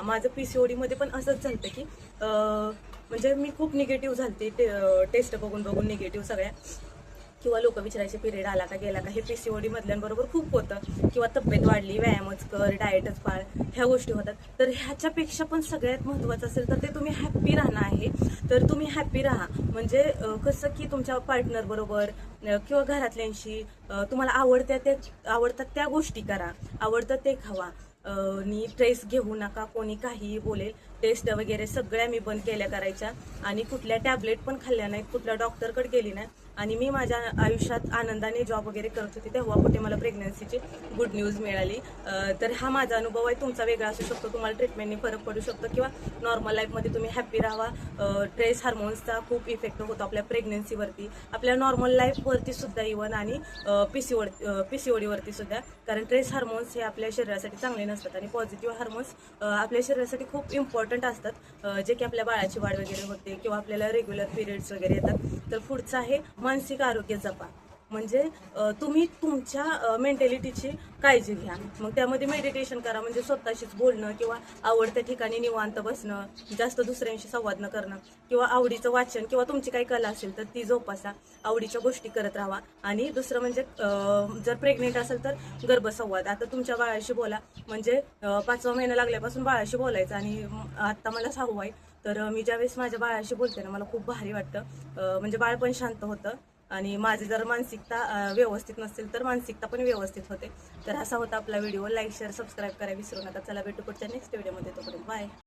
माझं PCOD मध्ये पण असंच झालं की म्हणजे मी खूप निगेटिव्ह झालते, टेस्ट बघून निगेटिव्ह सगळ्या, किंवा लोक विचारायचे पिरियड आला का गेला का. हे PCOD मधल्यांबरोबर खूप होतं. किंवा तब्येत वाढली, व्यायामच कर, डाएटच पाळ, ह्या गोष्टी होतात. तर ह्याच्यापेक्षा पण सगळ्यात महत्त्वाचं असेल तर ते तुम्ही हॅप्पी राहणं आहे. तर तुम्ही हॅप्पी राहा, म्हणजे कसं की तुमच्या पार्टनर बरोबर किंवा घरातल्यांशी तुम्हाला आवडतात त्या गोष्टी करा, आवडतं ते खावा. आणि स्ट्रेस घेऊ नका, कोणी काहीही बोलेल. टेस्ट वगैरे सगळ्या मी बंद केल्या करायच्या, आणि कुठल्या टॅबलेट पण खाल्ल्या नाहीत, कुठल्या डॉक्टरकडे गेली नाही. आणि मी माझ्या आयुष्यात आनंदाने जॉब वगैरे करत होते, तेव्हा कुठे मला प्रेग्नन्सीची गुड न्यूज मिळाली. तर हा माझा अनुभव आहे. तुमचा वेगळा असू शकतो, तुम्हाला ट्रीटमेंटने फरक पडू शकतो, किंवा नॉर्मल लाईफमध्ये तुम्ही हॅप्पी राहावा. स्ट्रेस हार्मोन्सचा खूप इफेक्ट होतो आपल्या प्रेग्नन्सीवरती, आपल्या नॉर्मल लाईफवरती सुद्धा इव्हन, आणि PCODवरती सुद्धा. कारण स्ट्रेस हार्मोन्स हे आपल्या शरीरासाठी चांगले नसतात, आणि पॉझिटिव्ह हार्मोन्स आपल्या शरीरासाठी खूप इम्पॉर्टंट असतात, जे की आपल्या बाळाची वाढ वगैरे होते, किंवा आपल्याला रेग्युलर पिरियड्स वगैरे येतात. तर पुढचं आहे मानसिक आरोग्य जपा. म्हणजे तुम्ही तुमच्या मेंटॅलिटीची काळजी घ्या. मग त्यामध्ये मेडिटेशन करा, म्हणजे स्वतःशीच बोलणं, किंवा आवडत्या ठिकाणी निवांत बसणं, जास्त दुसऱ्यांशी संवाद न करणं, किंवा आवडीचं वाचन, किंवा तुमची काही कला असेल तर ती जोपासा, आवडीच्या गोष्टी करत राहा. आणि दुसरं म्हणजे जर प्रेग्नेंट असेल तर गर्भसंवाद. आता तुमच्या बाळाशी बोला, म्हणजे 5वा महिना लागल्यापासून बाळाशी बोलायचं. आणि आता मला 6वा आहे, तर मी ज्यावेळेस माझ्या बाळाशी बोलते ना, मला खूप भारी वाटतं. म्हणजे बाळ पण शांत होतं, आणि माझी जर मानसिकता व्यवस्थित नसेल तर मानसिकता पण व्यवस्थित होते. तर असा होता आपला व्हिडिओ. लाईक, शेअर, सबस्क्राईब करायला विसरू नका. चला, भेटू पुढच्या नेक्स्ट व्हिडिओमध्ये. तोपर्यंत बाय.